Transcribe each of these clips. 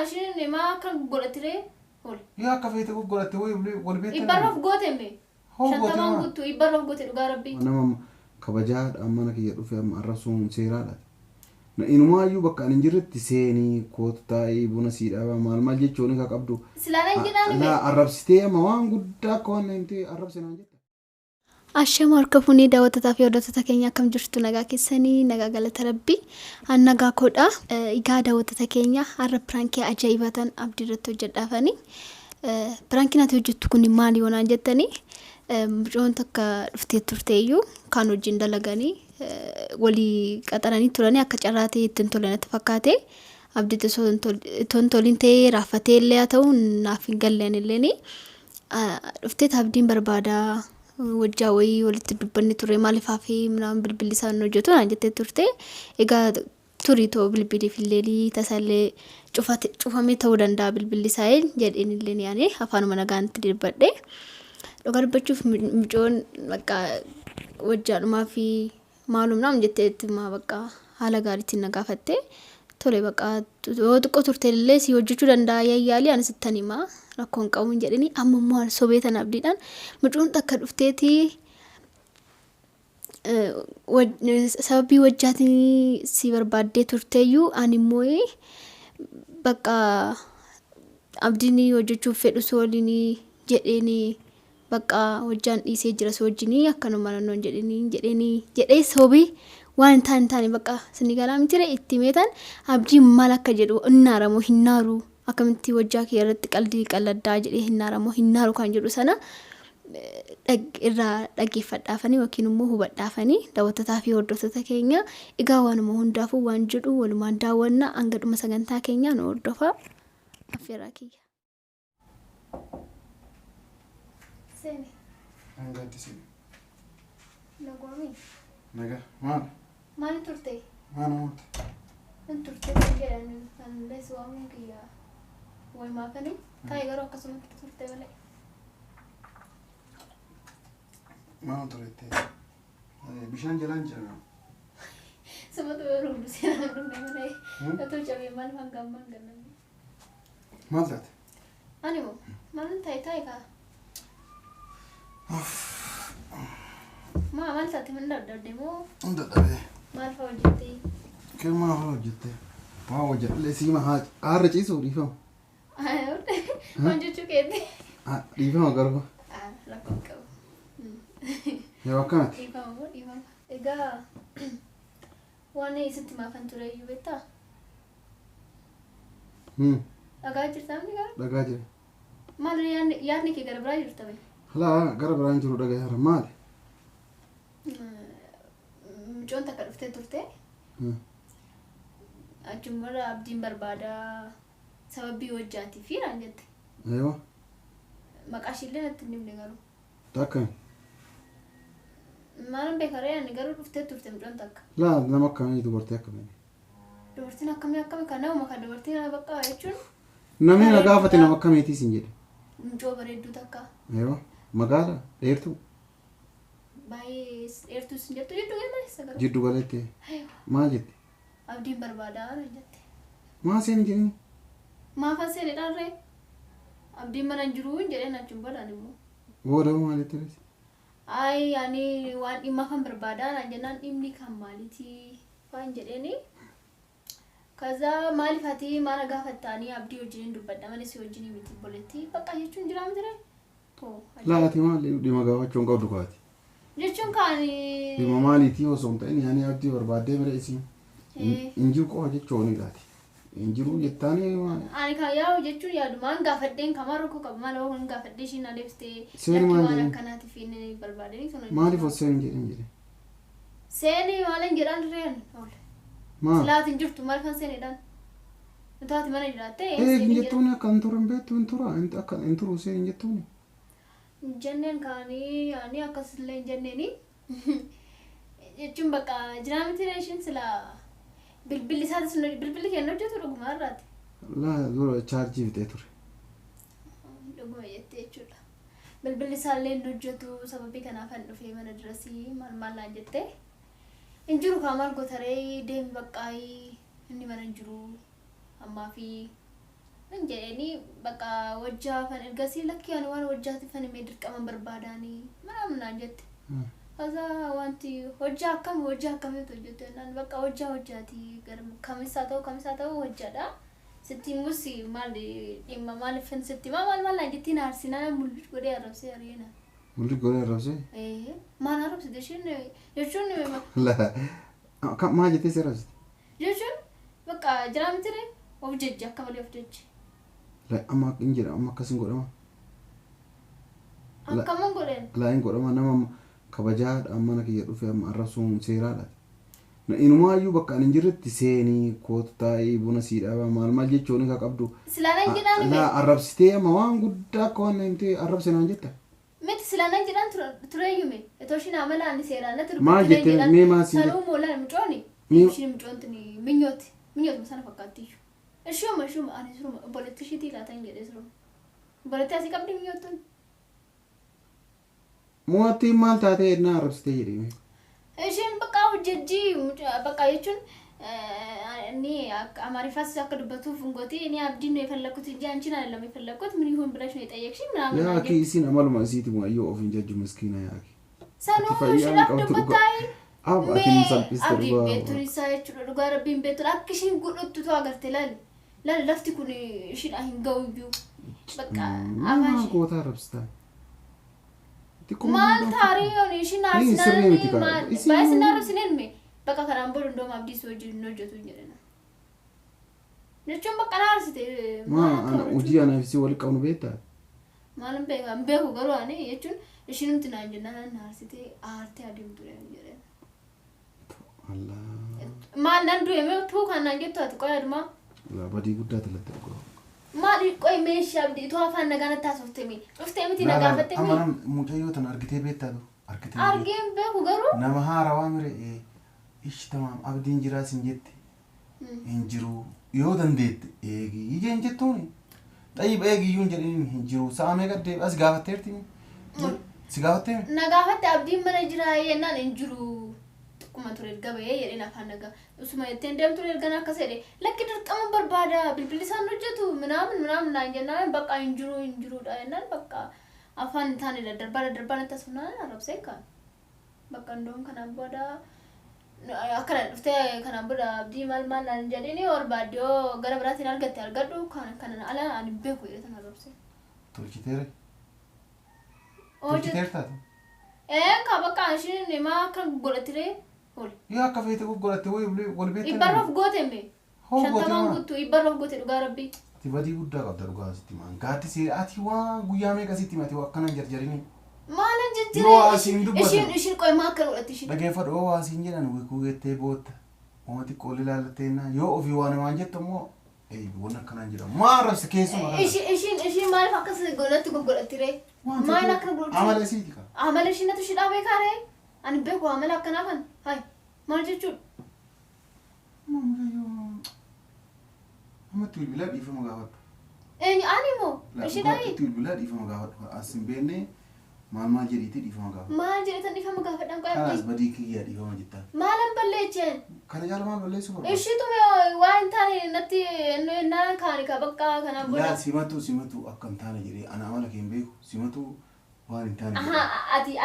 ashini ma kan golatire hol ya kafeete gogolate way wal beetan ibaraf gooteme shantaman guttu ibaraf goote dhugaa rabbi nama kabajaa amana kiyya dhufe amma arrabsuun seeraadha na inumaayyuu bakka ani jirretti seenii kootaa'ii buna siidhaa maal jechuun ka qabdu silaanan jedhaan la arrabsitee amma waan guddaa akka waan namti arrabsinaan jetta Ashama harka fuunii daawwattotaa fi hordoftoota keenya akkam jirtu nagaa keessanii nagaa galata rabbii an nagaa koodha egaa daawwattoota keenya har'a piraankii ajaa'ibatan abdii irratti hojjedhaafanii piraankiin ati hojjettu kun maali yoonaan jettanii mucoon takka dhuftee turteeyyuu kan wajjin dalaganii walii qaxaranii turanii akka carraatee ittiin tolanatti fakkaate abdii ittoon toliin ta'ee raaffatee illee haa ta'u naaf hin galleen illeen dhuftee abdiin barbaadaa wajjaa wayii walitti dubbanni ture maaliifaa fi minaan bilbilli isaan hojjetu naan jettee turte egaa turii ta'uu bilbiliif illee tasallee cufamee ta'uu danda'a bilbilli isaa jedheen illee yaane afaanuma nagaanitti dirbadhe dhugaa dubbachuuf mucoon bakka wajjaadhumaa fi maalumnaam jetteetti bakka haala gaariitiin na gaafatte tole bakka yoo xiqqoo turte illee si hojjechuu danda'a yayyaalii ani sittan himaa rakkoon qabuun jedhanii amma immoo sobeetan abdiidhaan mucoon takka dhufteeti sababii wajjaatiin si barbaaddee turteeyyuu ani immoo bakka abdiin hojjechuuf fedhu sooliin jedheeni bakka wajjaan dhiisee jira soojjinii akkanuma naannoon jedhee sobii waan taane bakka sinni galaa mitire itti meetan abdiin maal akka jedhu innaaramoo hinnaaru akkamitti wajjaa kee irratti qalbii qalladdaa jedhee hinnaaramoo hinnaaru kan jedhu sana irraa dhaggeeffadhaafanii yookiin immoo hubadhaafanii daawwattotaa fi hordoftoota keenya egaa waanuma hundaafuu waan jedhu walumaan daawwannaa hanga dhuma sagantaa keenyaa nu hordofaa affeeraa kiyya. Seni angatti nagwami naga maal maal turte maal turte jedhani kan lees waamuun kiyya way maakanii taa'ee garuu akkasumatti turte malee maal turte bishaan jalaan jira sabatu yeroo seenaa dhumne malee atoo cabee maal hangamman gannan maal taate animo maal taa'ee kaa maal taate man dadhabde moo dadhabee maal fa'aa hojjettee kirmaa haa hojjette waa hojjedhe siima haarra ciisuu dhiifama hojjechuu keetti dhiifama garba rakkoon qabu yoo akkanatti dhiifama egaa waan isitti maafan ture iyyuu beektaa dhagaa jirtaamni gara dhagaa jira maal yaadni kee gara biraa jirta bee halaa gara biraan jiru dhagaa jira maali mucoon takka dhuftee turte achummarra abdiin barbaadaa sababii wajjaatii fi raan jette eewa maqaa ishiillee natti hin himne garuu takka maalan beekaree ani garuu dhuftee turte mucoon takka laa nama akkamii dubartii akkamii dubartiin akkamii kan nama kan dubartiin bakka jechuun namni na gaafate nama akkamiitii sin jedhe mucoo bareedduu takka eewa magaala dheertuu baay'ee dheertuu sin jettu jiddu galeette maal jette abdiin barbaadaa jette maa seen jedhini maafan seenidhaan ree abdiin mana hin jiru jedheen achuun godhan immoo booda maalitti rees ay ani waan dhimma kan barbaadaa naan jennaan dhimmi kan maalitii waan jedheeni kaza maaliif ati maana gaafattaanii abdii wajjin dubbadha malee si wajjin miti boletti bakka jechuun jira miti laati maali dhimma gaafachuun qabdu kaati jechuun kaani dhimma maaliitii osoo hin ta'in yaani abdii barbaaddee bira isiin injiru qofa jechuun ilaati injiru jettaanii ani kan yaa'u jechuun yaadumaan gaafadheen kamaa rakkoo qaba malee waan gaafadhee ishiin adeemsitee seeni maali akkanaatiif inni barbaadanii sun maaliif osoo hin jedhe seeni maalan jedhaan reen oole silaatiin jirtu maal kan seenidhaan nutaati mana jiraatte hin jettuuni akka hin turan beektu hin tura akka hin turu seen hin jettuuni jenneen kaanii yaani akkasillee hin jenneeni jechuun bakka jiraamiti reeshin sila bilbilli isaatis bilbilli kenna hojjetu dhuguma irraati laa dura chaarjii bitee ture dhuguma jettee jechuudha bilbilli isaallee hin hojjetu sababii kanaafan dhufee mana dirasii maal naan jettee hin jiru kaa maal gotaree deemi baqqaayii inni mana hin jiru ammaa fi እንጀኒ በቃ ወጃፈን እርገሲ ለክ ያን ዋን ወጃት ፈን ሜድር ቀመን በርባዳኒ ምናምን አንጀት ከዛ ዋንቲ ወጃ አከም ተጀተናን በቃ ወጃቲ ገርም ከመሳተው ወጃዳ ስትሙሲ ማል ኢማማል ፈን ስትማ ማል አንጀቲና አርሲና ሙልጭ ወደ ያረብሰ ያሬና ሙልጭ ወደ ያረብሰ ማን አረብሰ ደሽን የቹን ላ ማጀቴ ሰረብሰ የቹን በቃ ጅራምትሬ ወብጀጅ አከመለ ወብጀጅ amma injira amma akkasin godhama akkaman godhen laayin godhama nama kabajaadha ammana kiyya dhufe amma arrabsuun seeraadha na inumaayyuu bakka an injirretti seenii kootu taa'ee buna sii dhaabaa maal jechuun ka qabdu silaanan jedhaan laa arrabsitee amma waan guddaa akka waan himtee arrabse naan jetta miti silaanan jedhaan tureeyyume etooshin amala ani seeraana turbe maal jettee mee maasii sanuu moolaan micooni ishin micoontini minyooti sana fakkaattiyyuu እሺም አኔ ስሩ ፖለቲሽቲ ላታን ገደ ስሩ ፖለቲካ ሲቀብድ የሚወጡን ሞቲ ማልታቴ እና አረብስቴ ይሪ እሺን በቃ ወጀጂ በቃ የቹን እኔ አማሪፋስ ያከዱበቱ ፍንጎቴ እኔ አብዲ ነው የፈለኩት እንጂ አንቺን አይደለም የፈለኩት ምን ይሁን ብለሽ ነው የጠየቅሽኝ ምናምን ያኪ ሲን አማሉ ማሲቲ ሙአዮ ኦፍ እንጀጅ መስኪና ያኪ ሰኑ ሽላክ ደምታይ አባቲ ሙሰልፒስ ተርባ ቤቱን ይሳይቹ ዱጋር ቢን ቤቱ አክሽን ጉዱቱ ተዋገርተላል لا لفتي كوني شيء راح نجاوبيو بقى ما كوتا ربستا ما تاريوني شيء نارسنا ما بس نارسنا مي بقى كرامبر عندهم أبدي سوجي نوجتو نجرنا نشوف بقى نارسته ما أنا وجي أنا في سوالي كونو بيتا ما لهم بيهو قالوا أنا يجون شيء نمتنا عندنا نارسته آرتي أديم ترى نجرنا الله ما نندو يمه تو كان نجيب تو أتوقع يدما لا بدي قدات لتركو ما لي قوي ماشي أبدي تو أفهم نجانا تاسوفتمي تينا قافتمي أمانم متأيو تناركتي بيتا دو أرجيم بيهو قالوا نما روامر إيش تمام أبدي إنجراس إنجت إنجرو يودن ديت يجي إنجتوني طيب يونجر إنجرو سامي قد بس قافتيرتني سقافتين نقافت أبدي من إجراء ينال إنجرو كما تريد قبيه يرينا فانقا وسما يتندم تريد قنا كسيري لكن رقم بربادا بالبلسان رجتو منام نانجنا بقى انجرو داينان بقى afaan taane darbana tasuna arab seka bakka ndom kana boda akara ufte kana boda abdi mal nan jadini or badio gara baratin argatte argadu kana ala ani beku yetan arab se turkitere ta ka bakka shin ne ma kan golatire hol ya ka fete ko golate wo wol bete ibarrof goteme shantaman guttu ibarrof gote duga rabbi tibadi gudda qabda duga sitti man gaati si ati wa guyame ka sitti mati wakana jarjarini maalan jijjire ishin qoy ma kan godati ishin dhageeffa dhoo waa siin jedhan wiku gettee bootta uumati qoolli laallatteenna yoo ofii waan waan jettu immoo waan akkanaan jedha maa rabsi keessuma ishin maaliif akkas godhatti goggodhattire maal akka godhatti amala isiiti kan amala ishinatu ishidhaa beekaare ani beeku amala akkanaa kan hay maal jechuudha amatti bilbilaa dhiifama gaafadhu ani moo ishidhaa bilbilaa dhiifama gaafadhu asin beenne maal jedhiti dhiifama gaafadhu maal jedhatan dhiifama gaafadhan qoy kanas badii kiyyaa dhiifama jettaan maalan balleecheen kana jaala maal balleessu barbaada ishitume waan taane natti naan kaani ka bakka kana boda yaa simatu akkam taane jedhee ana amala keen beeku simatu waan hin taane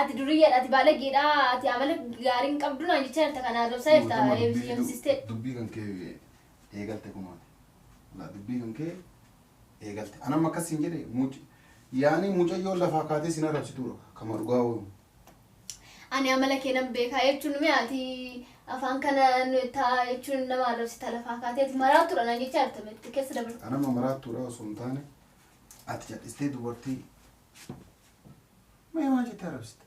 ati duriyyaa ati baalageedha ati amala gaariin qabdu naan jecha irta kana arrabsaa irta eebsistee dubbii kan kee eegalte kumaati la dubbii kan kee eegalte anam akkas hin jedhe yaani mucayyoo lafaa kaatee sin arrabsituudha kama dhugaa ooyu ani amala keenan beekaa jechuun ati afaan kana taa jechuun nama arrabsita lafaa kaatee ati maraattuudha naan jecha irta keessa dabarta anama maraattuudha osoo hin taane ati jal'istee dubartii maal jettee arrabsita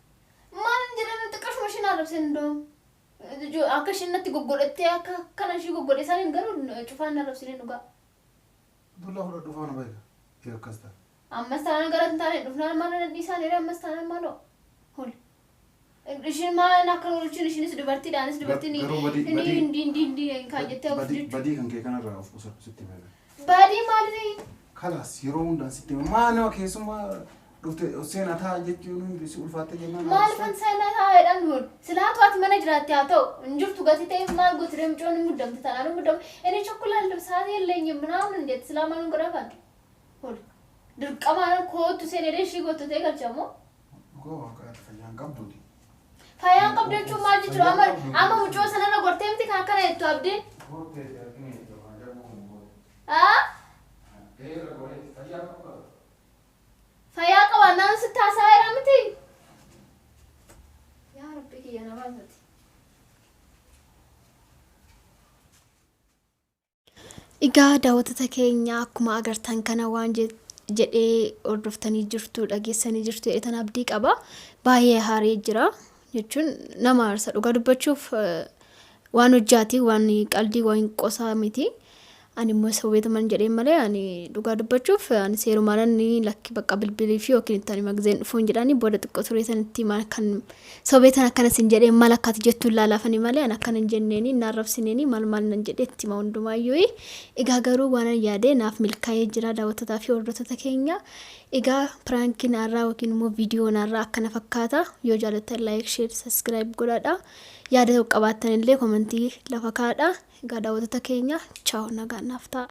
maal jedhan xiqqashuma ishiin arrabseen indoo akka ishiin natti goggodhattee akka kana ishii goggodhe isaaniin garuu cufaan arrabsine dhugaa dullaa fudhadhu faana beeka akkas ta'a ammas taanaan gara hin taane dhufnaan maal nadhii isaanii ammas taanaan maaloo hol ishiin maal akka oolchuun ishiinis dubartiidhaanis dubartiin hindi kan jettee of jechuudha badii kan kee kanarraa of qusattu sitti beeka badii maali kalas yeroo hundaan sitti maa nama keessumaa dhufte seenaa ta'a jechuun si ulfaatte jennaan maal fan seenaa taa'eedhaan hol silaatu ati mana jiraatti haa ta'u injirtu gati ta'e maal gootire mucoon muddamte tanaan muddamu inni chokkolaa sa'aatii illeenya minaamun jetti silaa maaluun godhafan Hol. Dirqamaan kootu seenee ishii goototee galchamoo? Koo akka fayyaan qabduuti. Fayyaan qabdu jechuun maal jechuudha? Amma mucoo sanarra gortee miti kan akkana jettu abdiin? Fayyaa qaba naan sitti haasa'eera miti? Yaa Rabbi kiyya na baasati. Egaa daawwattoota keenya akkuma agartan kana waan jedhee hordoftanii jirtu dhageessanii jirtu jedhetan abdii qaba. Baay'ee haaree jira jechuun nama aarsa dhugaa dubbachuuf waan hojjaati waan qalbii waan qosaa miti. Ani immoo sobeetaman jedhee malee ani dhugaa dubbachuuf ani seerumaan lakki bakka bilbilii fi yookiin itti magazeen dhufuun jedhanii booda xiqqoo turee sanatti maal kan sobeetan akkanas hin jedhee maal akkati jettuun laalaafanii malee an akkana hin jenneeni naarrabsineeni maal nan jedhee itti hima hundumaayyuu. Egaa garuu waan yaadee naaf milkaa'ee jira daawwattoota fi hordoftoota keenya. Egaa piraankiin har'aa yookiin immoo viidiyoon har'aa akkana fakkaata. Yoo jaallattan laayik, sheer, sabiskiraayib godhaadha. Yaada qabaattan illee komentii lafa kaa'adha. Egaa daawwattoota keenya chaaw nagaan naaf ta'a.